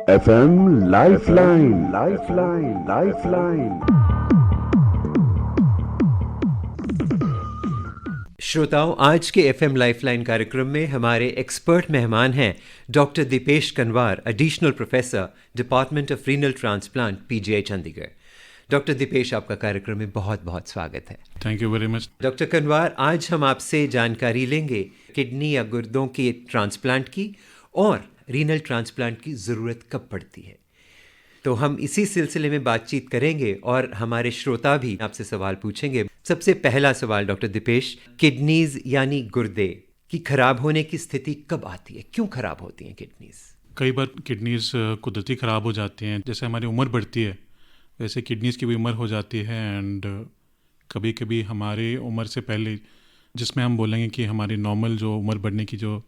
FM Lifeline, Lifeline, Lifeline। श्रोताओं, आज के एफएम लाइफलाइन कार्यक्रम में हमारे एक्सपर्ट मेहमान हैं doctor Deepesh Kanwar, additional professor, department of renal transplant, PGI Chandigarh. Doctor Deepesh, आपका कार्यक्रम में बहुत बहुत स्वागत है। Thank you very much. Doctor Kanwar, आज हम आपसे जानकारी लेंगे किडनी या गुर्दों के ट्रांसप्लांट की और रीनल ट्रांसप्लांट की ज़रूरत कब पड़ती है। तो हम इसी सिलसिले में बातचीत करेंगे और हमारे श्रोता भी आपसे सवाल पूछेंगे। सबसे पहला सवाल डॉक्टर दीपेश, किडनीज यानी गुर्दे की खराब होने की स्थिति कब आती है, क्यों खराब होती हैं किडनीज? कई बार किडनीज कुदरती ख़राब हो जाती हैं। जैसे हमारी उम्र बढ़ती है वैसे किडनीज़ की भी उम्र हो जाती है। एंड कभी कभी हमारी उम्र से पहले, जिसमें हम बोलेंगे कि हमारी नॉर्मल जो उम्र बढ़ने की जो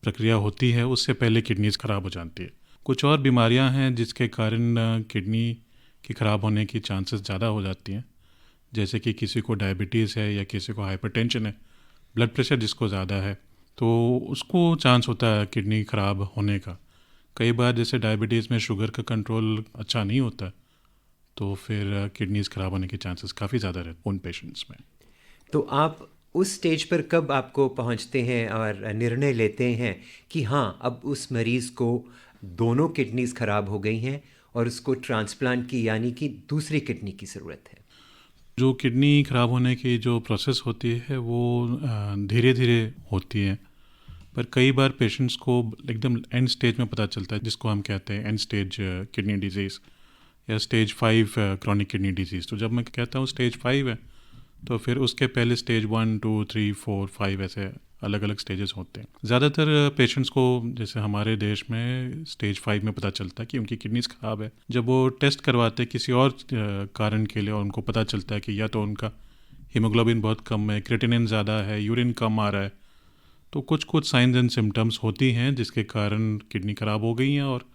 प्रक्रिया होती है उससे पहले किडनीज़ ख़राब हो जाती है। कुछ और बीमारियां हैं जिसके कारण किडनी की ख़राब होने की चांसेस ज़्यादा हो जाती हैं। जैसे कि किसी को डायबिटीज़ है या किसी को हाइपरटेंशन है, ब्लड प्रेशर जिसको ज़्यादा है, तो उसको चांस होता है किडनी ख़राब होने का। कई बार जैसे डायबिटीज़ में शुगर का कंट्रोल अच्छा नहीं होता, तो फिर किडनीज़ ख़राब होने के चांसेस काफ़ी ज़्यादा रहते हैं उन पेशेंट्स में। तो आप उस स्टेज पर कब आपको पहुंचते हैं और निर्णय लेते हैं कि हाँ, अब उस मरीज़ को दोनों किडनीज़ ख़राब हो गई हैं और उसको ट्रांसप्लांट की यानी कि दूसरी किडनी की ज़रूरत है? जो किडनी ख़राब होने की जो प्रोसेस होती है वो धीरे धीरे होती है, पर कई बार पेशेंट्स को एकदम एंड स्टेज में पता चलता है, जिसको हम कहते हैं एंड स्टेज किडनी डिजीज़ या स्टेज 5 क्रॉनिक किडनी डिजीज़। तो जब मैं कहता हूँ स्टेज 5 है, तो फिर उसके पहले स्टेज 1, 2, 3, 4, 5 ऐसे अलग अलग स्टेजेस होते हैं। ज़्यादातर पेशेंट्स को जैसे हमारे देश में स्टेज 5 में पता चलता है कि उनकी किडनीज ख़राब है। जब वो टेस्ट करवाते हैं किसी और कारण के लिए और उनको पता चलता है कि या तो उनका हीमोग्लोबिन बहुत कम है, क्रेटिनिन ज़्यादा है, यूरिन कम आ रहा है, तो कुछ कुछ साइंस एंड सिम्टम्स होती हैं जिसके कारण किडनी ख़राब हो गई हैं और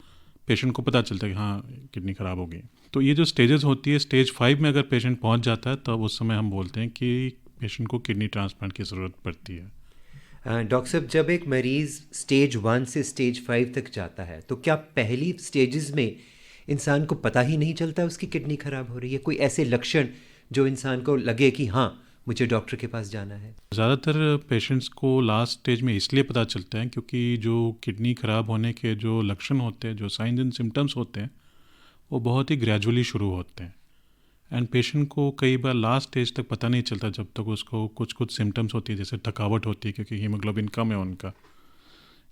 पेशेंट को पता चलता है कि हाँ किडनी ख़राब हो गई। तो ये जो स्टेजेस होती है, स्टेज 5 में अगर पेशेंट पहुंच जाता है तब उस समय हम बोलते हैं कि पेशेंट को किडनी ट्रांसप्लांट की ज़रूरत पड़ती है। डॉक्टर साहब, जब एक मरीज़ स्टेज 1 से स्टेज 5 तक जाता है तो क्या पहली स्टेजेस में इंसान को पता ही नहीं चलता उसकी किडनी ख़राब हो रही है? कोई ऐसे लक्षण जो इंसान को लगे कि हाँ, मुझे डॉक्टर के पास जाना है? ज़्यादातर पेशेंट्स को लास्ट स्टेज में इसलिए पता चलता है क्योंकि जो किडनी ख़राब होने के जो लक्षण होते हैं, जो साइंस एंड सिम्टम्स होते हैं, वो बहुत ही ग्रेजुअली शुरू होते हैं। एंड पेशेंट को कई बार लास्ट स्टेज तक पता नहीं चलता जब तक उसको कुछ कुछ सिम्टम्स होती है, जैसे थकावट होती है क्योंकि हीमोग्लोबिन कम है उनका,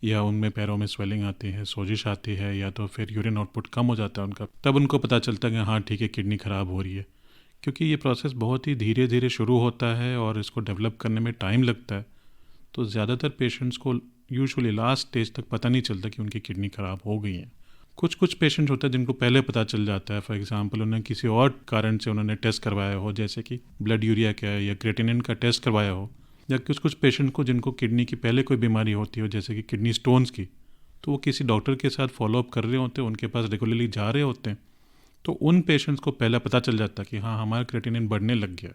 या उनमें पैरों में स्वेलिंग आती है, सोजिश आती है, या तो फिर यूरिन आउटपुट कम हो जाता है उनका। तब उनको पता चलता है कि हाँ ठीक है, किडनी ख़राब हो रही है। क्योंकि ये प्रोसेस बहुत ही धीरे धीरे शुरू होता है और इसको डेवलप करने में टाइम लगता है, तो ज़्यादातर पेशेंट्स को यूजुअली लास्ट स्टेज तक पता नहीं चलता कि उनकी किडनी ख़राब हो गई है। कुछ कुछ पेशेंट्स होते हैं जिनको पहले पता चल जाता है। फॉर एग्जांपल, उन्हें किसी और कारण से उन्होंने टेस्ट करवाया हो, जैसे कि ब्लड यूरिया का या क्रेटिनिन का टेस्ट करवाया हो, या कुछ कुछ पेशेंट को जिनको किडनी की पहले कोई बीमारी होती हो, जैसे कि किडनी स्टोन्स की, तो वो किसी डॉक्टर के साथ फॉलोअप कर रहे होते हैं, उनके पास रेगुलरली जा रहे होते हैं, तो उन पेशेंट्स को पहले पता चल जाता है कि हाँ हमारा क्रेटिनिन बढ़ने लग गया।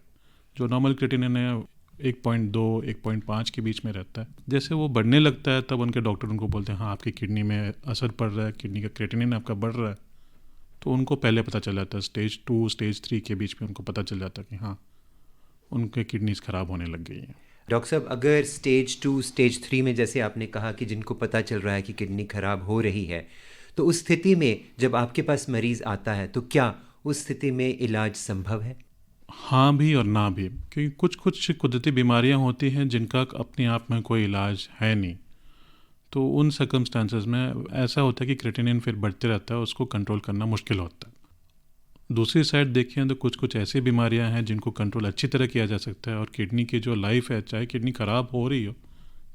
जो नॉर्मल क्रेटिनिन है 1.2 1.5 के बीच में रहता है। जैसे वो बढ़ने लगता है तब उनके डॉक्टर उनको बोलते हैं हाँ आपकी किडनी में असर पड़ रहा है, किडनी का क्रेटिनिन आपका बढ़ रहा है। तो उनको पहले पता चल जाता है, स्टेज 2 स्टेज 3 के बीच में उनको पता चल जाता है कि हाँ उनके किडनीज ख़राब होने लग गई हैं। डॉक्टर साहब, अगर स्टेज 2 स्टेज 3 में, जैसे आपने कहा कि जिनको पता चल रहा है कि किडनी ख़राब हो रही है, तो उस स्थिति में जब आपके पास मरीज़ आता है तो क्या उस स्थिति में इलाज संभव है? हाँ भी और ना भी, क्योंकि कुछ कुछ कुदरती बीमारियां होती हैं जिनका अपने आप में कोई इलाज है नहीं। तो उन सर्कमस्टांसेस में ऐसा होता है कि क्रेटिनिन फिर बढ़ते रहता है, उसको कंट्रोल करना मुश्किल होता है। दूसरी साइड देखें तो कुछ कुछ ऐसी बीमारियां हैं जिनको कंट्रोल अच्छी तरह किया जा सकता है और किडनी की जो लाइफ है, चाहे किडनी ख़राब हो रही हो,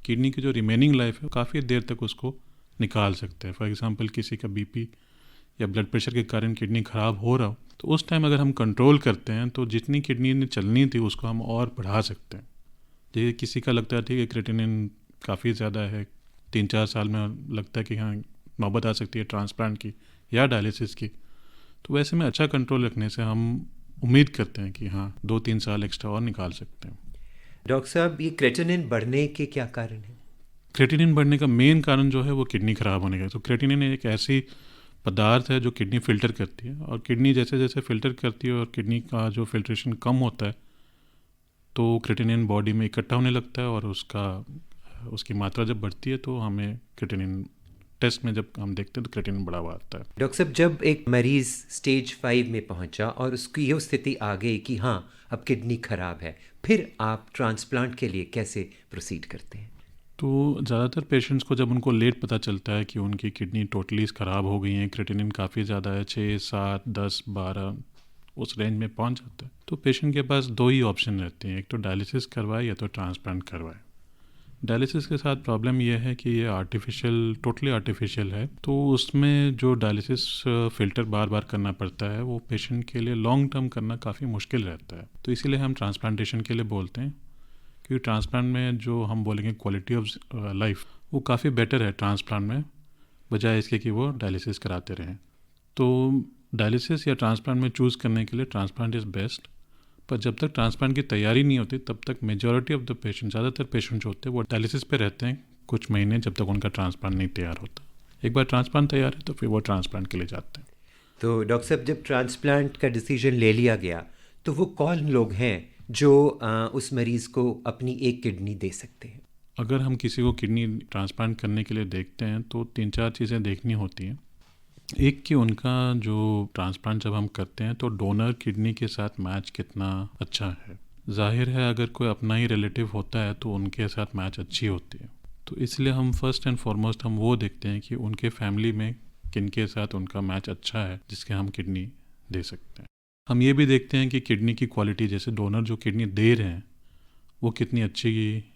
किडनी की जो रिमेनिंग लाइफ है काफ़ी देर तक उसको निकाल सकते हैं। फॉर एग्जांपल, किसी का बीपी या ब्लड प्रेशर के कारण किडनी ख़राब हो रहा हो, तो उस टाइम अगर हम कंट्रोल करते हैं तो जितनी किडनी ने चलनी थी उसको हम और बढ़ा सकते हैं। जैसे किसी का लगता है ठीक है क्रेटिनिन काफ़ी ज़्यादा है, 3-4 साल में लगता है कि हाँ नौबत आ सकती है ट्रांसप्लांट की या डायलिसिस की, तो वैसे में अच्छा कंट्रोल रखने से हम उम्मीद करते हैं कि हाँ 2-3 साल एक्स्ट्रा और निकाल सकते हैं। डॉक्टर साहब, ये क्रेटिनिन बढ़ने के क्या कारण हैं? क्रेटिनिन बढ़ने का मेन कारण जो है वो किडनी ख़राब होने का है। तो क्रेटिनिन एक ऐसी पदार्थ है जो किडनी फ़िल्टर करती है, और किडनी जैसे जैसे फ़िल्टर करती है और किडनी का जो फिल्ट्रेशन कम होता है तो क्रिएटिनिन बॉडी में इकट्ठा होने लगता है, और उसकी मात्रा जब बढ़ती है तो हमें क्रिएटिनिन टेस्ट में जब हम देखते हैं तो क्रिएटिनिन बढ़ा हुआ आता है। डॉक्टर साहब, जब एक मरीज़ स्टेज 5 में पहुंचा और उसकी ये स्थिति आ गई कि हाँ अब किडनी ख़राब है, फिर आप ट्रांसप्लांट के लिए कैसे प्रोसीड करते हैं? तो ज़्यादातर पेशेंट्स को जब उनको लेट पता चलता है कि उनकी किडनी टोटली ख़राब हो गई है, क्रिएटिनिन काफ़ी ज़्यादा है, 6, 7, 10, 12 उस रेंज में पहुंच जाता है, तो पेशेंट के पास 2 ही ऑप्शन रहते हैं, एक तो डायलिसिस करवाए या तो ट्रांसप्लांट करवाए। डायलिसिस के साथ प्रॉब्लम यह है कि ये टोटली आर्टिफिशियल है, तो उसमें जो डायलिसिस फ़िल्टर बार बार करना पड़ता है वो पेशेंट के लिए लॉन्ग टर्म करना काफ़ी मुश्किल रहता है। तो इसीलिए हम ट्रांसप्लांटेशन के लिए बोलते हैं, क्योंकि ट्रांसप्लांट में जो हम बोलेंगे क्वालिटी ऑफ लाइफ वो काफ़ी बेटर है ट्रांसप्लांट में, बजाय इसके कि वो डायलिसिस कराते रहें। तो डायलिसिस या ट्रांसप्लांट में चूज़ करने के लिए ट्रांसप्लांट इज़ बेस्ट, पर जब तक ट्रांसप्लांट की तैयारी नहीं होती तब तक मेजॉरिटी ऑफ द पेशेंट, ज़्यादातर पेशेंट जो होते हैं वो डायलिसिस पे रहते हैं कुछ महीने, जब तक उनका ट्रांसप्लांट नहीं तैयार होता। एक बार ट्रांसप्लांट तैयार है तो फिर वो ट्रांसप्लांट के लिए जाते हैं। तो डॉक्टर साहब, जब ट्रांसप्लांट का डिसीजन ले लिया गया तो वो कौन लोग हैं जो उस मरीज़ को अपनी एक किडनी दे सकते हैं? अगर हम किसी को किडनी ट्रांसप्लांट करने के लिए देखते हैं तो 3-4 चीज़ें देखनी होती हैं। एक कि उनका जो ट्रांसप्लांट जब हम करते हैं तो डोनर किडनी के साथ मैच कितना अच्छा है। जाहिर है अगर कोई अपना ही रिलेटिव होता है तो उनके साथ मैच अच्छी होती है, तो इसलिए हम फर्स्ट एंड फॉरमोस्ट हम वो देखते हैं कि उनके फैमिली में किन के साथ उनका मैच अच्छा है जिसके हम किडनी दे सकते हैं। हम ये भी देखते हैं कि किडनी की क्वालिटी, जैसे डोनर जो किडनी दे रहे हैं वो कितनी अच्छी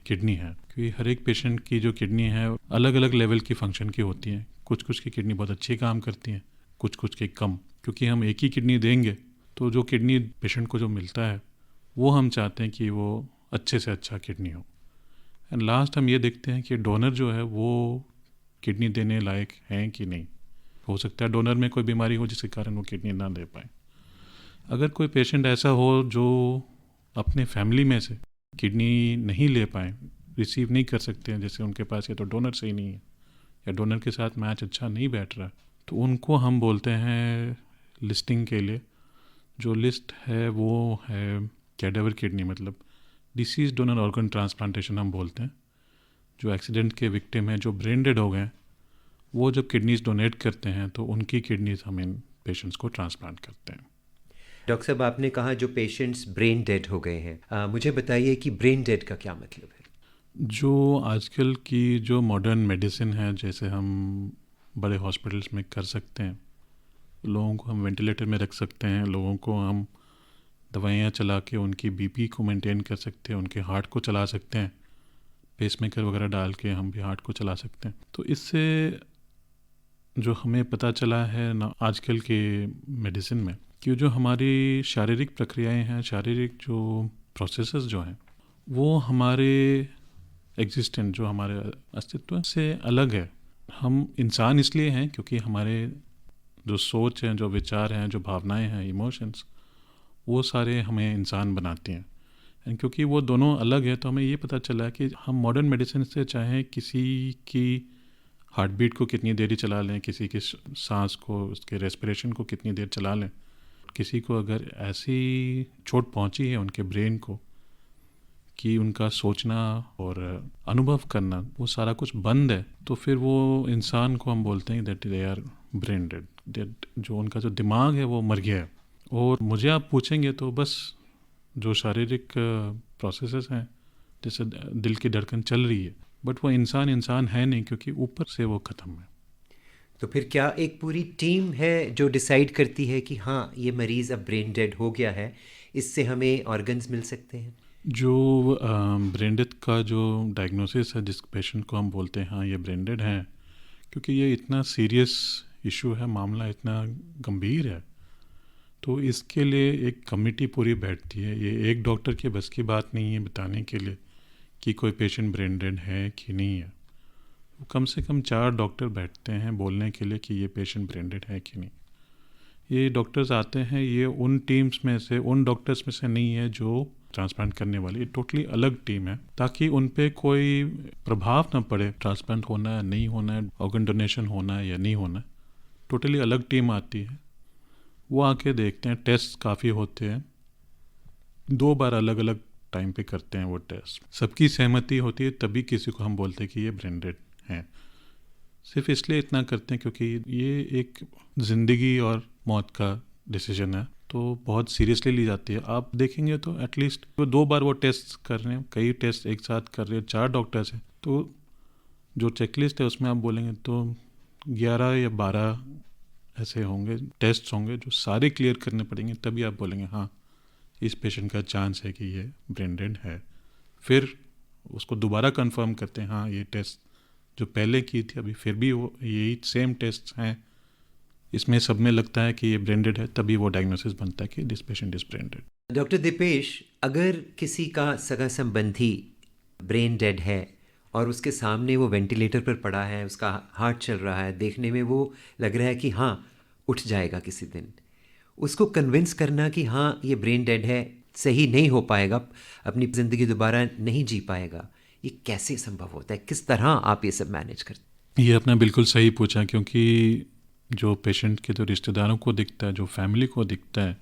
किडनी है, क्योंकि हर एक पेशेंट की जो किडनी है अलग अलग लेवल की फंक्शन की होती है। कुछ की किडनी बहुत अच्छी काम करती हैं, कुछ की कम। क्योंकि हम एक ही किडनी देंगे तो जो किडनी पेशेंट को जो मिलता है वो हम चाहते हैं कि वो अच्छे से अच्छा किडनी हो। एंड लास्ट हम ये देखते हैं कि डोनर जो है वो किडनी देने लायक हैं कि नहीं। हो सकता है डोनर में कोई बीमारी हो जिसके कारण वो किडनी ना दे पाए। अगर कोई पेशेंट ऐसा हो जो अपने फैमिली में से किडनी नहीं ले पाए, रिसीव नहीं कर सकते हैं, जैसे उनके पास या तो डोनर सही नहीं है या डोनर के साथ मैच अच्छा नहीं बैठ रहा, तो उनको हम बोलते हैं लिस्टिंग के लिए। जो लिस्ट है वो है कैडेवर किडनी, मतलब डिसीज डोनर ऑर्गन ट्रांसप्लांटेशन हम बोलते हैं। जो एक्सीडेंट के विक्टिम हैं, जो ब्रेन डेड हो गए, वो जब किडनीज डोनेट करते हैं तो उनकी किडनीज हम इन पेशेंट्स को ट्रांसप्लांट करते हैं। डॉक्टर साहब, आपने कहा जो पेशेंट्स ब्रेन डेड हो गए हैं, मुझे बताइए कि ब्रेन डेड का क्या मतलब है? जो आजकल की जो मॉडर्न मेडिसिन है, जैसे हम बड़े हॉस्पिटल्स में कर सकते हैं, लोगों को हम वेंटिलेटर में रख सकते हैं, लोगों को हम दवाइयाँ चला के उनकी बीपी को मेंटेन कर सकते हैं, उनके हार्ट को चला सकते हैं, पेसमेकर वगैरह डाल के हम भी हार्ट को चला सकते हैं। तो इससे जो हमें पता चला है ना आजकल के मेडिसिन में, कि जो हमारी शारीरिक प्रक्रियाएं हैं, शारीरिक जो प्रोसेसेस जो हैं, वो हमारे एग्जिस्टेंस, जो हमारे अस्तित्व से अलग है। हम इंसान इसलिए हैं क्योंकि हमारे जो सोच हैं, जो विचार हैं, जो भावनाएं हैं, इमोशंस, वो सारे हमें इंसान बनाते हैं। एंड क्योंकि वो दोनों अलग है तो हमें ये पता चला कि हम मॉडर्न मेडिसिन से चाहे किसी की हार्ट बीट को कितनी देर चला लें, किसी की सांस को, उसके रेस्पिरेशन को कितनी देर चला लें, किसी को अगर ऐसी चोट पहुंची है उनके ब्रेन को कि उनका सोचना और अनुभव करना वो सारा कुछ बंद है, तो फिर वो इंसान को हम बोलते हैं that they our brain dead, that जो उनका जो दिमाग है वो मर गया है। और मुझे आप पूछेंगे तो बस जो शारीरिक प्रोसेसेस हैं, जैसे दिल की धड़कन चल रही है, बट वो इंसान है नहीं, क्योंकि ऊपर से वो ख़त्म है। तो फिर क्या एक पूरी टीम है जो डिसाइड करती है कि हाँ ये मरीज़ अब ब्रेन डेड हो गया है, इससे हमें ऑर्गन्स मिल सकते हैं? जो ब्रेन डेथ का जो डायग्नोसिस है, जिस पेशेंट को हम बोलते हैं हाँ ये ब्रेन डेड है, क्योंकि ये इतना सीरियस इशू है, मामला इतना गंभीर है, तो इसके लिए एक कमेटी पूरी बैठती है। ये एक डॉक्टर के बस की बात नहीं है बताने के लिए कि कोई पेशेंट ब्रेन डेड है कि नहीं है। कम से कम 4 डॉक्टर बैठते हैं बोलने के लिए कि ये पेशेंट ब्रेन डेड है कि नहीं। ये डॉक्टर्स आते हैं, ये उन टीम्स में से, उन डॉक्टर्स में से नहीं है जो ट्रांसप्लांट करने वाली, ये टोटली अलग टीम है, ताकि उन पे कोई प्रभाव ना पड़े ट्रांसप्लांट होना है नहीं होना है, ऑर्गन डोनेशन होना है या नहीं होना है। टोटली अलग टीम आती है, वो आके देखते हैं, टेस्ट काफ़ी होते हैं, 2 बार अलग अलग टाइम पे करते हैं वो टेस्ट, सबकी सहमति होती है तभी किसी को हम बोलते हैं कि ये ब्रेन डेड है। सिर्फ इसलिए इतना करते हैं क्योंकि ये एक ज़िंदगी और मौत का डिसीजन है, तो बहुत सीरियसली ली जाती है। आप देखेंगे तो एटलीस्ट 2 बार वो टेस्ट कर रहे हैं, कई टेस्ट एक साथ कर रहे हैं, 4 डॉक्टर्स हैं, तो जो चेकलिस्ट है उसमें आप बोलेंगे तो 11 या 12 ऐसे होंगे, टेस्ट होंगे जो सारे क्लियर करने पड़ेंगे, तभी आप बोलेंगे हाँ इस पेशेंट का चांस है कि ये ब्रेन डेड है। फिर उसको दोबारा कंफर्म करते हैं, हाँ ये टेस्ट जो पहले की थी अभी फिर भी वो यही सेम टेस्ट हैं, इसमें सब में लगता है कि ये ब्रेन डेड है, तभी वो डायग्नोसिस बनता है कि this patient is brain dead. Doctor Deepesh, अगर किसी का सगा संबंधी ब्रेन डेड है और उसके सामने वो वेंटिलेटर पर पड़ा है, उसका हार्ट चल रहा है, देखने में वो लग रहा है कि हाँ उठ जाएगा किसी दिन, उसको कन्विंस करना कि हाँ ये ब्रेन डेड है, सही नहीं हो पाएगा, अपनी ज़िंदगी दोबारा नहीं जी पाएगा, ये कैसे संभव होता है? किस तरह आप ये सब मैनेज करते? ये आपने बिल्कुल सही पूछा, क्योंकि जो पेशेंट के तो रिश्तेदारों को दिखता है, जो फैमिली को दिखता है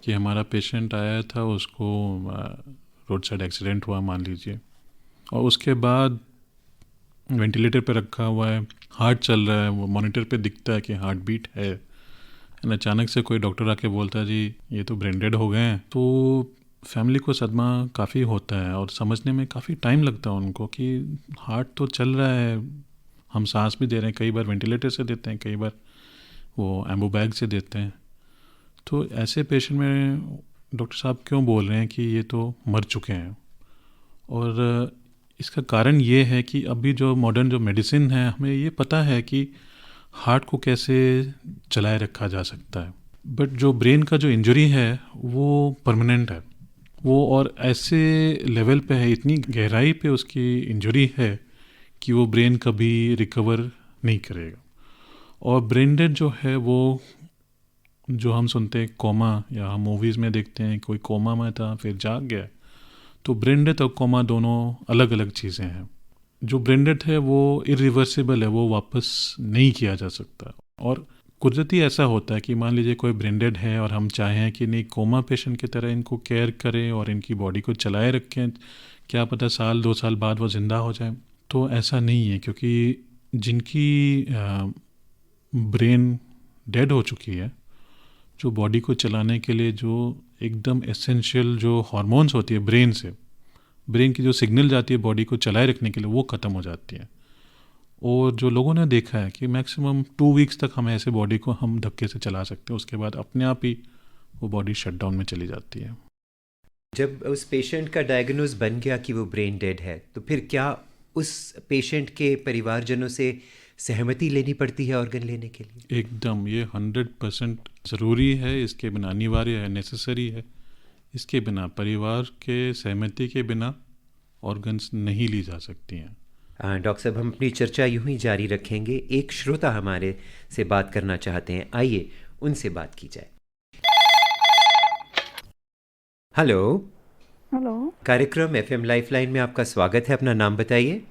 कि हमारा पेशेंट आया था, उसको रोड साइड एक्सीडेंट हुआ मान लीजिए, और उसके बाद वेंटिलेटर पे रखा हुआ है, हार्ट चल रहा है, वो मॉनिटर पे दिखता है कि हार्ट बीट है, एंड अचानक से कोई डॉक्टर आके बोलता है जी ये तो ब्रेन डेड हो गए हैं, तो फैमिली को सदमा काफ़ी होता है और समझने में काफ़ी टाइम लगता है उनको कि हार्ट तो चल रहा है, हम सांस भी दे रहे हैं, कई बार वेंटिलेटर से देते हैं, कई बार वो एम्बो बैग से देते हैं, तो ऐसे पेशेंट में डॉक्टर साहब क्यों बोल रहे हैं कि ये तो मर चुके हैं। और इसका कारण ये है कि अभी जो मॉडर्न जो मेडिसिन है, हमें ये पता है कि हार्ट को कैसे चलाए रखा जा सकता है, बट जो ब्रेन का जो इंजरी है वो परमानेंट है, वो और ऐसे लेवल पे है, इतनी गहराई पे उसकी इंजरी है कि वो ब्रेन कभी रिकवर नहीं करेगा। और ब्रेन डेड जो है वो जो हम सुनते हैं कोमा, या हम मूवीज़ में देखते हैं कोई कोमा में था फिर जाग गया, तो ब्रेन डेड और कोमा दोनों अलग अलग चीज़ें हैं। जो ब्रेन डेड है वो इरिवर्सिबल है, वो वापस नहीं किया जा सकता। और कुदरती ऐसा होता है कि मान लीजिए कोई ब्रेन डेड है और हम चाहें कि नहीं कोमा पेशेंट की तरह इनको केयर करें और इनकी बॉडी को चलाए रखें, क्या पता 1-2 साल बाद वो ज़िंदा हो जाए, तो ऐसा नहीं है, क्योंकि जिनकी ब्रेन डेड हो चुकी है, जो बॉडी को चलाने के लिए जो एकदम एसेंशियल जो हार्मोन्स होती है ब्रेन से, ब्रेन की जो सिग्नल जाती है बॉडी को चलाए रखने के लिए, वो ख़त्म हो जाती है। और जो लोगों ने देखा है कि मैक्सिमम 2 वीक्स तक हम ऐसे बॉडी को हम धक्के से चला सकते हैं, उसके बाद अपने आप ही वो बॉडी शटडाउन में चली जाती है। जब उस पेशेंट का डायग्नोज बन गया कि वो ब्रेन डेड है, तो फिर क्या उस पेशेंट के परिवारजनों से सहमति लेनी पड़ती है ऑर्गन लेने के लिए? एकदम, ये 100% ज़रूरी है, इसके बिना अनिवार्य है, नेसेसरी है, इसके बिना परिवार के सहमति के बिना ऑर्गन्स नहीं ली जा सकती हैं। डॉक्टर साहब, हम अपनी चर्चा यूं ही जारी रखेंगे। एक श्रोता हमारे से बात करना चाहते हैं, आइए उनसे बात की जाए। हेलो। हेलो। कार्यक्रम एफएम लाइफलाइन में आपका स्वागत है, अपना नाम बताइए।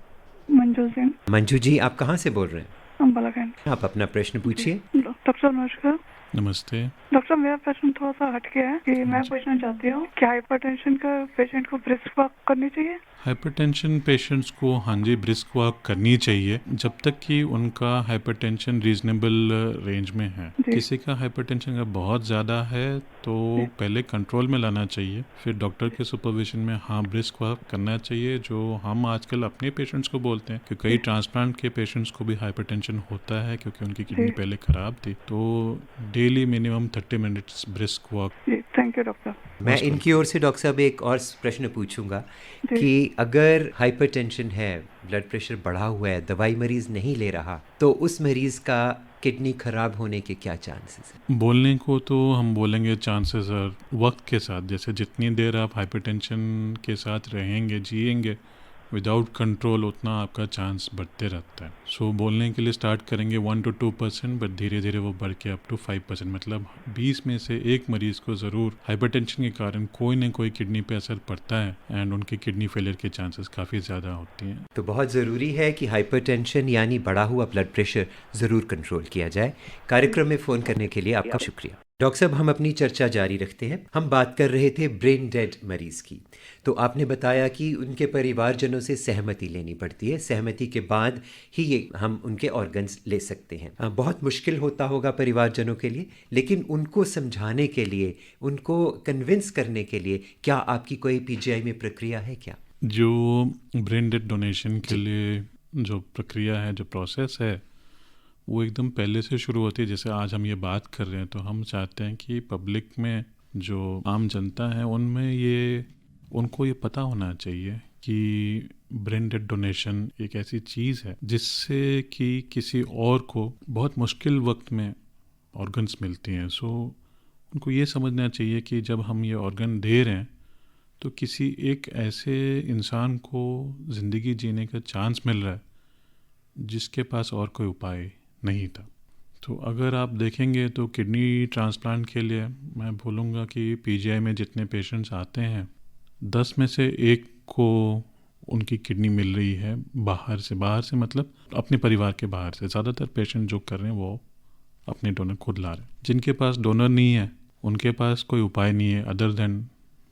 मंजू सिंह। मंजू जी, आप कहाँ से बोल रहे हैं? अम्बालाखंड। आप अपना प्रश्न पूछिए। डॉक्टर साहब नमस्कार। नमस्ते। डॉक्टर साहब, मेरा प्रश्न थोड़ा सा हटके है कि मैं पूछना चाहती हूँ कि हाइपरटेंशन का पेशेंट को ब्रिस्क वॉक करनी चाहिए? हाइपरटेंशन पेशेंट्स को हाँ जी ब्रिस्क वॉक करनी चाहिए, जब तक कि उनका हाइपरटेंशन रीजनेबल रेंज में है। किसी का हाइपरटेंशन का बहुत ज़्यादा है तो पहले कंट्रोल में लाना चाहिए, फिर डॉक्टर के सुपरविजन में हाँ ब्रिस्क वॉक करना चाहिए, जो हम आजकल अपने पेशेंट्स को बोलते हैं कि कई ट्रांसप्लांट के पेशेंट्स को भी हाइपरटेंशन होता है क्योंकि उनकी किडनी पहले ख़राब थी, तो daily minimum 30 minutes brisk walk. Thank you doctor. मैं इनकी ओर से डॉक्टर साहब एक और प्रश्न पूछूंगा कि अगर हाइपरटेंशन है, ब्लड प्रेशर बढ़ा हुआ है, दवाई मरीज नहीं ले रहा, तो उस मरीज का किडनी खराब होने के क्या चांसेस हैं? बोलने को तो हम बोलेंगे चांसेस वक्त के साथ, जैसे जितनी देर आप हाइपरटेंशन के साथ रहेंगे जिएंगे विदाउट कंट्रोल उतना आपका चांस बढ़ते रहता है। सो बोलने के लिए स्टार्ट करेंगे 1 to 2%, बट धीरे धीरे वो बढ़ के अप टू 5%, मतलब 20 में से एक मरीज़ को ज़रूर हाइपरटेंशन के कारण कोई ना कोई किडनी पे असर पड़ता है एंड उनकी किडनी फेलियर के चांसेस काफ़ी ज़्यादा होती हैं। तो बहुत ज़रूरी है कि हाइपरटेंशन यानी बढ़ा हुआ ब्लड प्रेशर ज़रूर कंट्रोल किया जाए। कार्यक्रम में फ़ोन करने के लिए आपका शुक्रिया। डॉक्टर साहब, हम अपनी चर्चा जारी रखते हैं। हम बात कर रहे थे ब्रेन डेड मरीज़ की। तो आपने बताया कि उनके परिवारजनों से सहमति लेनी पड़ती है, सहमति के बाद ही ये हम उनके ऑर्गन्स ले सकते हैं। बहुत मुश्किल होता होगा परिवारजनों के लिए, लेकिन उनको समझाने के लिए, उनको कन्विंस करने के लिए क्या आपकी कोई पीजीआई में प्रक्रिया है क्या? जो ब्रेन डेड डोनेशन के लिए जो प्रक्रिया है, जो प्रोसेस है, वो एकदम पहले से शुरू होती है। जैसे आज हम ये बात कर रहे हैं तो हम चाहते हैं कि पब्लिक में जो आम जनता है उनको ये पता होना चाहिए कि ब्रेन डेड डोनेशन एक ऐसी चीज़ है जिससे कि किसी और को बहुत मुश्किल वक्त में ऑर्गन्स मिलती हैं। सो उनको ये समझना चाहिए कि जब हम ये ऑर्गन दे रहे हैं तो किसी एक ऐसे इंसान को ज़िंदगी जीने का चांस मिल रहा है जिसके पास और कोई उपाय नहीं था। तो अगर आप देखेंगे तो किडनी ट्रांसप्लांट के लिए मैं बोलूँगा कि पीजीआई में जितने पेशेंट्स आते हैं 10 में से एक को उनकी किडनी मिल रही है बाहर से मतलब अपने परिवार के बाहर से। ज़्यादातर पेशेंट जो कर रहे हैं वो अपने डोनर खुद ला रहे हैं। जिनके पास डोनर नहीं है उनके पास कोई उपाय नहीं है other than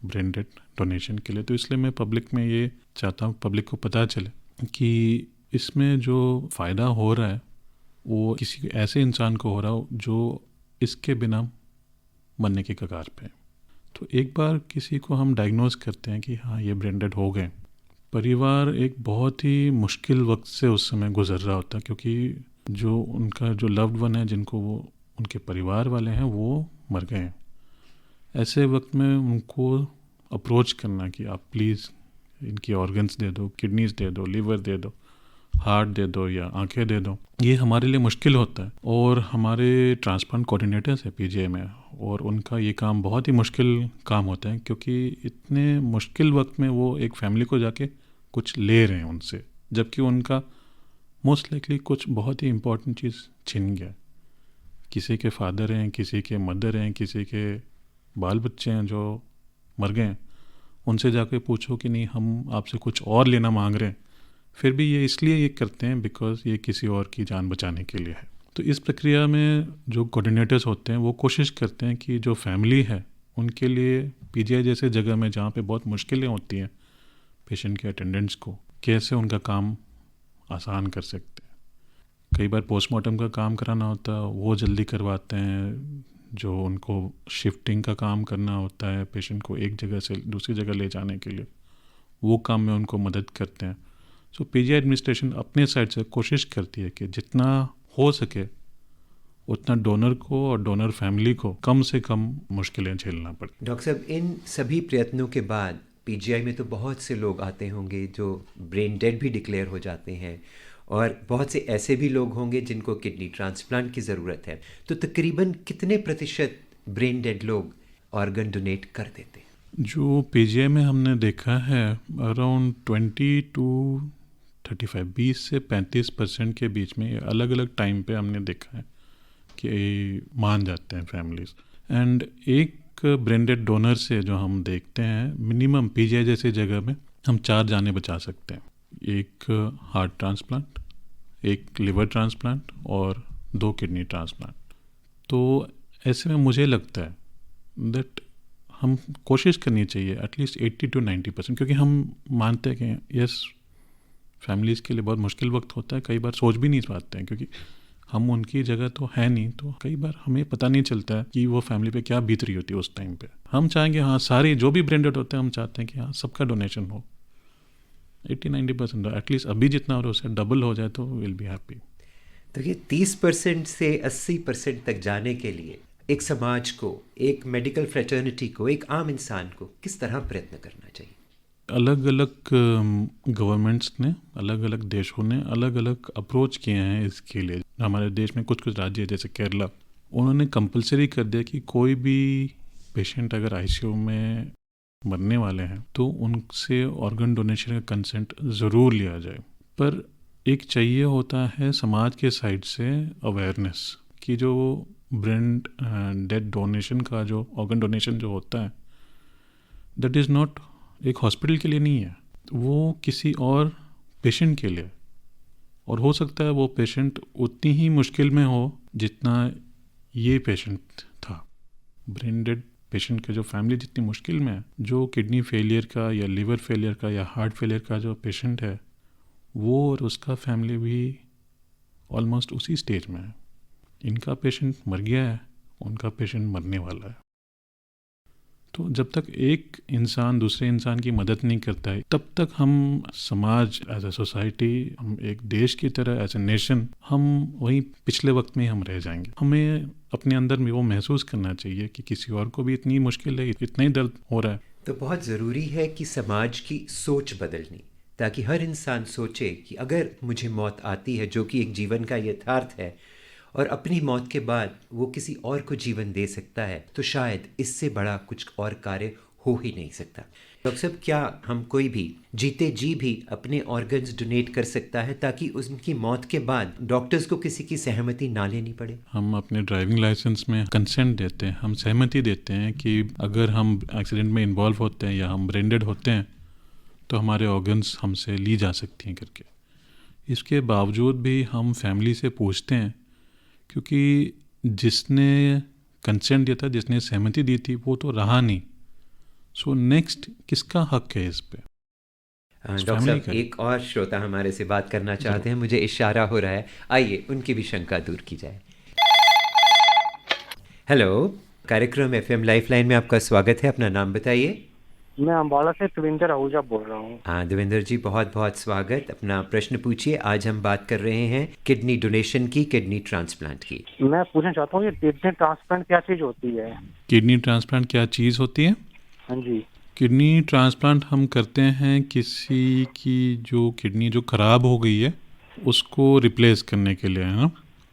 brain dead donation के लिए। तो इसलिए मैं पब्लिक में ये चाहता हूँ, पब्लिक को पता चले कि इसमें जो फ़ायदा हो रहा है वो किसी ऐसे इंसान को हो रहा हो जो इसके बिना मरने के कगार पे है। तो एक बार किसी को हम डायग्नोज करते हैं कि हाँ ये ब्रेन डेड हो गए, परिवार एक बहुत ही मुश्किल वक्त से उस समय गुजर रहा होता है, क्योंकि जो उनका जो लव्ड वन है, जिनको वो उनके परिवार वाले हैं, वो मर गए हैं। ऐसे वक्त में उनको अप्रोच करना कि आप प्लीज़ इनकी ऑर्गन्स दे दो, किडनीज दे दो, लीवर दे दो, हार्ट दे दो या आंखें दे दो, ये हमारे लिए मुश्किल होता है। और हमारे ट्रांसप्लांट कोऑर्डिनेटर्स है पीजीआई में, और उनका ये काम बहुत ही मुश्किल काम होता है, क्योंकि इतने मुश्किल वक्त में वो एक फैमिली को जाके कुछ ले रहे हैं उनसे, जबकि उनका मोस्ट लाइकली कुछ बहुत ही इम्पोर्टेंट चीज़ छिन गया। किसी के फादर हैं, किसी के मदर हैं, किसी के बाल बच्चे हैं जो मर गए हैं। उनसे जाके पूछो कि नहीं हम आपसे कुछ और लेना मांग रहे हैं, फिर भी ये इसलिए ये करते हैं बिकॉज ये किसी और की जान बचाने के लिए है। तो इस प्रक्रिया में जो कोऑर्डिनेटर्स होते हैं वो कोशिश करते हैं कि जो फैमिली है उनके लिए पीजीआई जैसे जगह में जहाँ पे बहुत मुश्किलें होती हैं पेशेंट के अटेंडेंट्स को, कैसे उनका काम आसान कर सकते हैं। कई बार पोस्टमार्टम का काम कराना होता है, वो जल्दी करवाते हैं। जो उनको शिफ्टिंग का काम करना होता है पेशेंट को एक जगह से दूसरी जगह ले जाने के लिए, वो काम में उनको मदद करते हैं। सो पीजीआई एडमिनिस्ट्रेशन अपने साइड से कोशिश करती है कि जितना हो सके उतना डोनर को और डोनर फैमिली को कम से कम मुश्किलें झेलना पड़े। डॉक्टर साहब, इन सभी प्रयत्नों के बाद पीजीआई में तो बहुत से लोग आते होंगे जो ब्रेन डेड भी डिक्लेयर हो जाते हैं, और बहुत से ऐसे भी लोग होंगे जिनको किडनी ट्रांसप्लांट की ज़रूरत है। तो तकरीबन कितने प्रतिशत ब्रेन डेड लोग ऑर्गन डोनेट कर देते हैं? जो पीजीआई में हमने देखा है अराउंड 20 to 35, 20 से 35% के बीच में अलग अलग टाइम पे हमने देखा है कि मान जाते हैं फैमिलीज। एंड एक ब्रेन डेड डोनर से जो हम देखते हैं मिनिमम पीजीआई जैसी जगह में हम 4 जानें बचा सकते हैं। एक हार्ट ट्रांसप्लांट, एक लिवर ट्रांसप्लांट और 2 किडनी ट्रांसप्लांट। तो ऐसे में मुझे लगता है दैट हम कोशिश करनी चाहिए एटलीस्ट 80 to 90%, क्योंकि हम मानते हैं कि यस फैमिलीज़ के लिए बहुत मुश्किल वक्त होता है, कई बार सोच भी नहीं पाते हैं क्योंकि हम उनकी जगह तो है नहीं, तो कई बार हमें पता नहीं चलता है कि वो फैमिली पे क्या बीत रही होती है उस टाइम पे। हम चाहेंगे हाँ सारे जो भी ब्रेन डेड होते हैं हम चाहते हैं कि हाँ सबका डोनेशन हो 80-90%, एटलीस्ट अभी जितना हो रहा है उससे डबल हो जाए तो विल बी हैप्पी। तो ये 30% से 80% तक जाने के लिए एक समाज को, एक मेडिकल फ्रेटर्निटी को, एक आम इंसान को किस तरह प्रयत्न करना चाहिए? अलग अलग गवर्नमेंट्स ने, अलग अलग देशों ने अलग अलग अप्रोच किए हैं इसके लिए। हमारे देश में कुछ कुछ राज्य जैसे केरला, उन्होंने कंपलसरी कर दिया कि कोई भी पेशेंट अगर आईसीयू में मरने वाले हैं, तो उनसे ऑर्गन डोनेशन का कंसेंट ज़रूर लिया जाए। पर एक चाहिए होता है समाज के साइड से अवेयरनेस कि जो ब्रेन डेड डोनेशन का जो ऑर्गन डोनेशन जो होता है, दैट इज़ नॉट एक हॉस्पिटल के लिए नहीं है, वो किसी और पेशेंट के लिए। और हो सकता है वो पेशेंट उतनी ही मुश्किल में हो जितना ये पेशेंट था। ब्रेन डेड पेशेंट के जो फैमिली जितनी मुश्किल में है, जो किडनी फेलियर का या लिवर फेलियर का या हार्ट फेलियर का जो पेशेंट है, वो और उसका फैमिली भी ऑलमोस्ट उसी स्टेज में है। इनका पेशेंट मर गया है, उनका पेशेंट मरने वाला है। तो जब तक एक इंसान दूसरे इंसान की मदद नहीं करता है, तब तक हम समाज, एज ए सोसाइटी, हम एक देश की तरह, एज ए नेशन, हम वही पिछले वक्त में हम रह जाएंगे। हमें अपने अंदर में वो महसूस करना चाहिए कि किसी और को भी इतनी मुश्किल है, इतना ही दर्द हो रहा है। तो बहुत ज़रूरी है कि समाज की सोच बदलनी, ताकि हर इंसान सोचे कि अगर मुझे मौत आती है, जो कि एक जीवन का यथार्थ है, और अपनी मौत के बाद वो किसी और को जीवन दे सकता है, तो शायद इससे बड़ा कुछ और कार्य हो ही नहीं सकता। डॉक्टर साहब, क्या हम कोई भी जीते जी भी अपने ऑर्गन्स डोनेट कर सकता है ताकि उनकी मौत के बाद डॉक्टर्स को किसी की सहमति ना लेनी पड़े? हम अपने ड्राइविंग लाइसेंस में कंसेंट देते हैं, हम सहमति देते हैं कि अगर हम एक्सीडेंट में इन्वॉल्व होते हैं या हम ब्रेंडेड होते हैं तो हमारे ऑर्गन्स हमसे ली जा सकती हैं करके। इसके बावजूद भी हम फैमिली से पूछते हैं, क्योंकि जिसने कंसेंट दिया था, जिसने सहमति दी थी, वो तो रहा नहीं। सो नेक्स्ट किसका हक है इस पे? डॉक्टर साहब, एक और श्रोता हमारे से बात करना चाहते हैं, मुझे इशारा हो रहा है, आइए उनकी भी शंका दूर की जाए। हेलो, कार्यक्रम FM लाइफलाइन में आपका स्वागत है। अपना नाम बताइए। मैं अम्बाला से देवेंद्र आहूजा बोल रहा हूँ। हाँ देवेंद्र जी, बहुत बहुत स्वागत। अपना प्रश्न पूछिए। आज हम बात कर रहे हैं किडनी डोनेशन की, किडनी ट्रांसप्लांट की। मैं पूछना चाहता हूँ, ये किडनी ट्रांसप्लांट क्या चीज़ होती है? किडनी ट्रांसप्लांट क्या चीज़ होती है? हाँ जी। किडनी ट्रांसप्लांट हम करते हैं किसी की जो किडनी जो ख़राब हो गई है उसको रिप्लेस करने के लिए, है ना।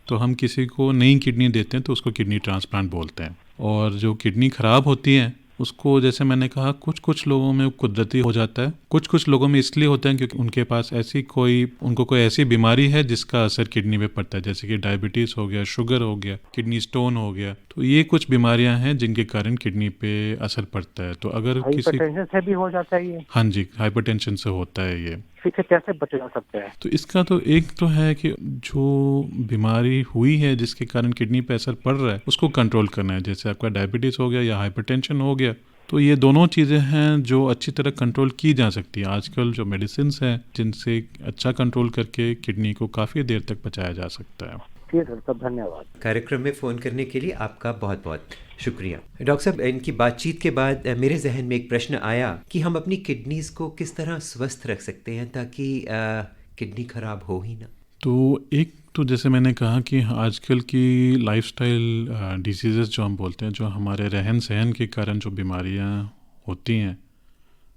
तो हम किसी को नई किडनी देते हैं तो उसको किडनी ट्रांसप्लांट बोलते हैं। और जो किडनी ख़राब होती है उसको, जैसे मैंने कहा, कुछ लोगों में कुदरती हो जाता है, कुछ लोगों में इसलिए होता है क्योंकि उनके पास उनको कोई ऐसी बीमारी है जिसका असर किडनी पे पड़ता है, जैसे कि डायबिटीज़ हो गया, शुगर हो गया, किडनी स्टोन हो गया। तो ये कुछ बीमारियां हैं जिनके कारण किडनी पे असर पड़ता है। तो अगर हाइपरटेंशन से भी हो जाता है ये? हाँ जी, हाइपरटेंशन से होता है ये। इससे कैसे बचा जा सकता है? तो इसका तो एक तो है कि जो बीमारी हुई है जिसके कारण किडनी पे असर पड़ रहा है उसको कंट्रोल करना है। जैसे आपका डायबिटीज़ हो गया या हाइपरटेंशन हो गया, तो ये दोनों चीज़ें हैं जो अच्छी तरह कंट्रोल की जा सकती है। आजकल जो मेडिसिन्स हैं जिनसे अच्छा कंट्रोल करके किडनी को काफ़ी देर तक बचाया जा सकता है। ठीक है सर, धन्यवाद। कार्यक्रम में फ़ोन करने के लिए आपका बहुत बहुत शुक्रिया। डॉक्टर साहब, इनकी बातचीत के बाद मेरे जहन में एक प्रश्न आया कि हम अपनी किडनीज़ को किस तरह स्वस्थ रख सकते हैं ताकि किडनी ख़राब हो ही ना। तो एक तो जैसे मैंने कहा कि आजकल की लाइफस्टाइल डिसीज़ेस जो हम बोलते हैं, जो हमारे रहन सहन के कारण जो बीमारियां होती हैं,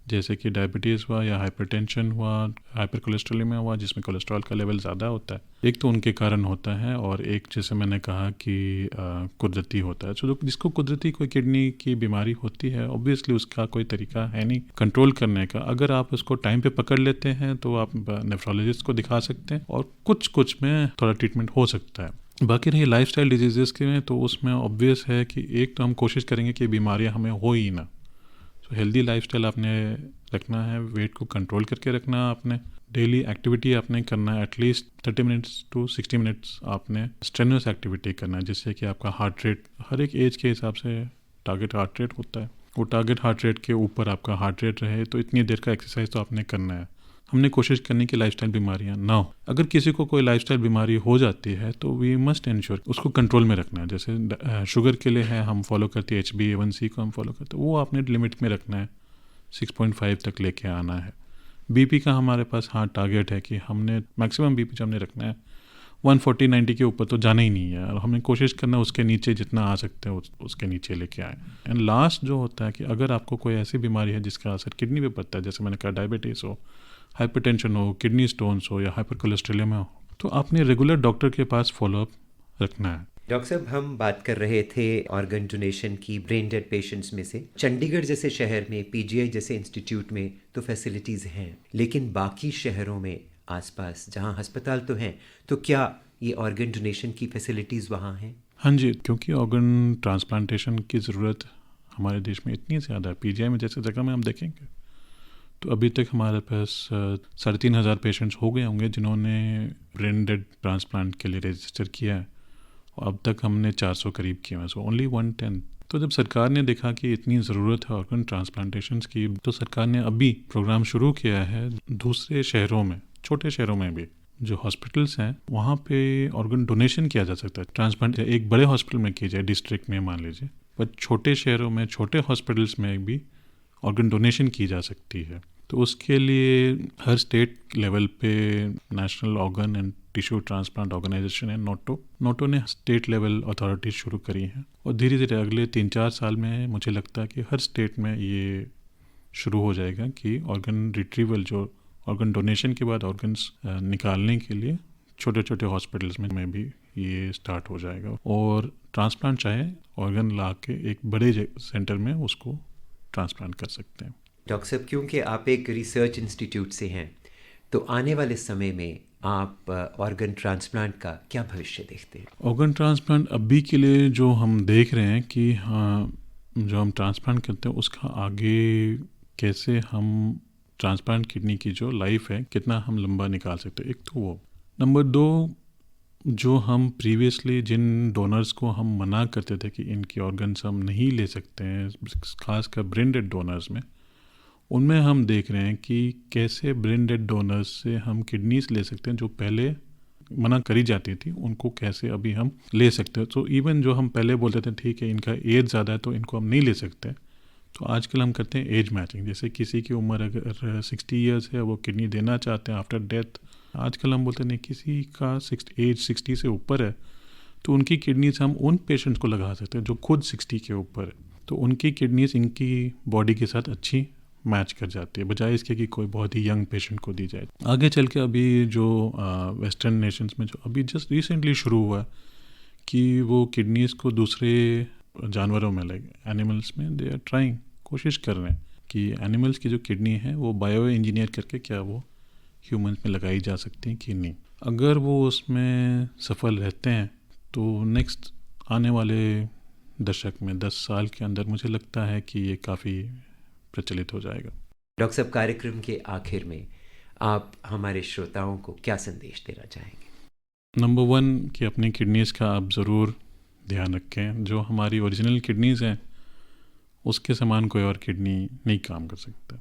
जैसे कि डायबिटीज़ हुआ या हाइपरटेंशन हुआ, हाइपर कोलेस्ट्रोलेमिया हुआ जिसमें कोलेस्ट्रॉल का लेवल ज़्यादा होता है, एक तो उनके कारण होता है। और एक जैसे मैंने कहा कि कुदरती होता है। तो जिसको कुदरती कोई किडनी की बीमारी होती है, ऑब्वियसली उसका कोई तरीका है नहीं कंट्रोल करने का। अगर आप उसको टाइम पे पकड़ लेते हैं तो आप नेफ्रोलॉजिस्ट को दिखा सकते हैं और कुछ में थोड़ा ट्रीटमेंट हो सकता है। बाकी रही लाइफस्टाइल डिजीज़ेस के में, तो उसमें ऑब्वियस है कि एक तो हम कोशिश करेंगे कि बीमारियाँ हमें हो ही ना। तो हेल्दी लाइफस्टाइल आपने रखना है, वेट को कंट्रोल करके रखना है, आपने डेली एक्टिविटी आपने करना है, एटलीस्ट 30 मिनट्स टू 60 मिनट्स आपने स्ट्रेनुअस एक्टिविटी करना है, जिससे कि आपका हार्ट रेट हर एक एज के हिसाब से टारगेट हार्ट रेट होता है, वो टारगेट हार्ट रेट के ऊपर आपका हार्ट रेट रहे। तो इतनी देर का एक्सरसाइज तो आपने करना है। हमने कोशिश करनी कि लाइफस्टाइल बीमारियां ना हो। अगर किसी को कोई लाइफस्टाइल बीमारी हो जाती है तो वी मस्ट इंश्योर उसको कंट्रोल में रखना है। जैसे शुगर के लिए है, हम फॉलो करते हैं HbA1c को हम फॉलो करते हैं, वो आपने लिमिट में रखना है, 6.5 तक लेके आना है। बीपी का हमारे पास टारगेट है कि हमने मैक्सिमम बीपी जो हमने रखना है 140-90 के ऊपर तो जाना ही नहीं है, और हमें कोशिश करना है उसके नीचे जितना आ सकते हैं उसके नीचे लेके आए। एंड लास्ट जो होता है कि अगर आपको कोई ऐसी बीमारी है जिसका असर किडनी पे पड़ता है, जैसे मैंने कहा डायबिटीज़ हो, हाइपरटेंशन हो, किडनी स्टोन्स हो या हाइपर कोलेस्ट्रोलेमिया हो, तो आपने रेगुलर डॉक्टर के पास फॉलोअप रखना है। डॉक्टर साहब, हम बात कर रहे थे ऑर्गन डोनेशन की ब्रेन डेड पेशेंट्स में से। चंडीगढ़ जैसे शहर में, पीजीआई जैसे इंस्टीट्यूट में तो फैसिलिटीज़ हैं, लेकिन बाकी शहरों में आसपास जहां अस्पताल तो हैं, तो क्या ये ऑर्गन डोनेशन की फैसिलिटीज़ वहाँ हैं? हाँ जी, क्योंकि ऑर्गन ट्रांसप्लांटेशन की ज़रूरत हमारे देश में इतनी ज़्यादा है। पीजीआई में जैसे जगह में हम देखेंगे तो अभी तक हमारे पास 3,500 पेशेंट्स हो गए होंगे जिन्होंने ब्रेन डेड ट्रांसप्लांट के लिए रजिस्टर किया है, और अब तक हमने 400 करीब किए हैं, सो ओनली 1/10। तो जब सरकार ने देखा कि इतनी ज़रूरत है ऑर्गन ट्रांसप्लांटेशंस की, तो सरकार ने अभी प्रोग्राम शुरू किया है दूसरे शहरों में, छोटे शहरों में भी जो हॉस्पिटल्स हैं वहाँ पे ऑर्गन डोनेशन किया जा सकता है। ट्रांसप्लांट एक बड़े हॉस्पिटल में की जाए, डिस्ट्रिक्ट में मान लीजिए, पर छोटे शहरों में, छोटे हॉस्पिटल्स में भी ऑर्गन डोनेशन की जा सकती है। तो उसके लिए हर स्टेट लेवल पे national organ and tissue transplant organisation है, नोटो ने स्टेट लेवल अथॉरिटीज शुरू करी हैं, और धीरे धीरे अगले 3-4 साल में मुझे लगता है कि हर स्टेट में ये शुरू हो जाएगा कि ऑर्गन रिट्रीवल, जो ऑर्गन डोनेशन के बाद ऑर्गन्स निकालने के लिए छोटे छोटे हॉस्पिटल्स में भी ये स्टार्ट हो जाएगा, और ट्रांसप्लांट चाहे ऑर्गन ला के एक बड़े सेंटर में उसको ट्रांसप्लांट कर सकते हैं। डॉक्टर साहब, क्योंकि आप एक रिसर्च इंस्टीट्यूट से हैं, तो आने वाले समय में आप ऑर्गन ट्रांसप्लांट का क्या भविष्य देखते हैं? ऑर्गन ट्रांसप्लांट अभी के लिए जो हम देख रहे हैं कि हाँ, जो हम ट्रांसप्लांट करते हैं उसका आगे कैसे हम ट्रांसप्लांट किडनी की जो लाइफ है कितना हम लंबा निकाल सकते हैं, एक तो वो। नंबर 2, जो हम प्रीवियसली जिन डोनर्स को हम मना करते थे कि इनकी ऑर्गन्स हम नहीं ले सकते हैं, खासकर ब्रेन डेड डोनर्स में, उनमें हम देख रहे हैं कि कैसे ब्रेन डेड डोनर्स से हम किडनीज ले सकते हैं जो पहले मना करी जाती थी, उनको कैसे अभी हम ले सकते हैं। तो इवन जो हम पहले बोलते थे ठीक है इनका एज ज़्यादा है तो इनको हम नहीं ले सकते, तो आजकल हम करते हैं एज मैचिंग। जैसे किसी की उम्र अगर 60 ईयर्स है, वो किडनी देना चाहते हैं आफ्टर डेथ, आजकल हम बोलते नहीं, किसी का एज 60 से ऊपर है तो उनकी किडनीज हम उन पेशेंट्स को लगा सकते हैं जो खुद 60 के ऊपर है, तो उनकी किडनीज इनकी बॉडी के साथ अच्छी मैच कर जाती है, बजाय इसके कि कोई बहुत ही यंग पेशेंट को दी जाए। आगे चल के अभी जो वेस्टर्न नेशंस में जो अभी जस्ट रिसेंटली शुरू हुआ कि वो किडनीज को दूसरे जानवरों में, लाइक एनिमल्स में, दे आर ट्राइंग, कोशिश कर रहे हैं कि एनिमल्स की जो किडनी है वो बायो इंजीनियर करके क्या वो ह्यूमंस में लगाई जा सकती है कि नहीं। अगर वो उसमें सफल रहते हैं तो नेक्स्ट आने वाले दशक में 10 साल के अंदर मुझे लगता है कि ये काफ़ी प्रचलित हो जाएगा। डॉक्टर साहब, कार्यक्रम के आखिर में आप हमारे श्रोताओं को क्या संदेश देना चाहेंगे? नंबर 1 कि अपनी किडनीज़ का आप ज़रूर ध्यान रखें। जो हमारी ओरिजिनल किडनीज़ हैं उसके समान कोई और किडनी नहीं काम कर सकता।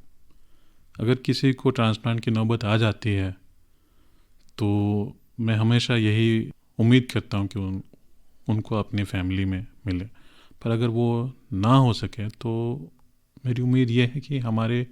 अगर किसी को ट्रांसप्लांट की नौबत आ जाती है तो मैं हमेशा यही उम्मीद करता हूँ कि उनको अपनी फैमिली में मिले, पर अगर वो ना हो सके तो मेरी उम्मीद ये है कि हमारे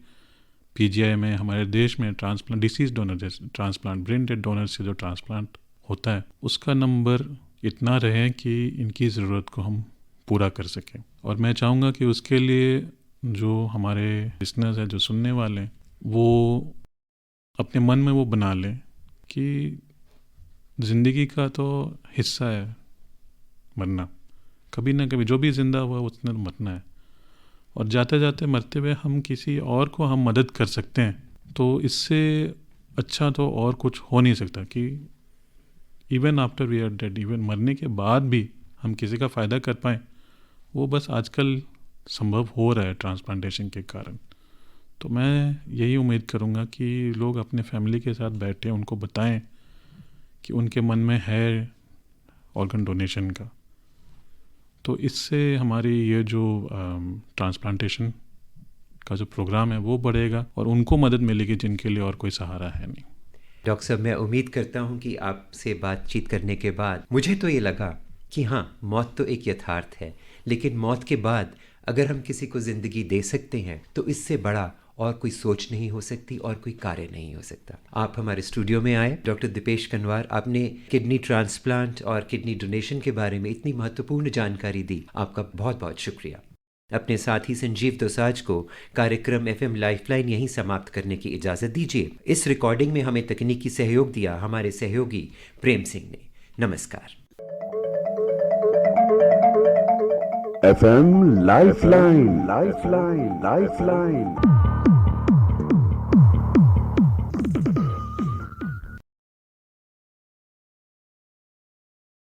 पीजीआई में, हमारे देश में ट्रांसप्लांट, डिसीज डोनर जैसे ट्रांसप्लांट, ब्रेन डेड डोनर से जो ट्रांसप्लांट होता है उसका नंबर इतना रहे कि इनकी ज़रूरत को हम पूरा कर सकें। और मैं चाहूँगा कि उसके लिए जो हमारे लिसनर्स हैं, जो सुनने वाले हैं, वो अपने मन में वो बना लें कि ज़िंदगी का तो हिस्सा है मरना, कभी ना कभी जो भी ज़िंदा हुआ उसने मरना है, और जाते जाते मरते हुए हम किसी और को हम मदद कर सकते हैं तो इससे अच्छा तो और कुछ हो नहीं सकता कि even after we are dead, even मरने के बाद भी हम किसी का फ़ायदा कर पाएँ, वो बस आजकल संभव हो रहा है ट्रांसप्लांटेशन के कारण। तो मैं यही उम्मीद करूँगा कि लोग अपने फैमिली के साथ बैठें, उनको बताएं कि उनके मन में है ऑर्गन डोनेशन का, तो इससे हमारी ये जो ट्रांसप्लांटेशन का जो प्रोग्राम है वो बढ़ेगा और उनको मदद मिलेगी जिनके लिए और कोई सहारा है नहीं। डॉक्टर साहब, मैं उम्मीद करता हूँ कि आपसे बातचीत करने के बाद मुझे तो ये लगा कि हाँ, मौत तो एक यथार्थ है, लेकिन मौत के बाद अगर हम किसी को ज़िंदगी दे सकते हैं तो इससे बड़ा और कोई सोच नहीं हो सकती और कोई कार्य नहीं हो सकता। आप हमारे स्टूडियो में आए डॉक्टर दीपेश कनवार, आपने किडनी ट्रांसप्लांट और किडनी डोनेशन के बारे में इतनी महत्वपूर्ण जानकारी दी, आपका बहुत बहुत शुक्रिया। अपने साथी संजीव दोसांझ को कार्यक्रम FM लाइफलाइन यहीं समाप्त करने की इजाज़त दीजिए। इस रिकॉर्डिंग में हमें तकनीकी सहयोग दिया हमारे सहयोगी प्रेम सिंह ने। नमस्कार। FM Lifeline, Lifeline, Lifeline.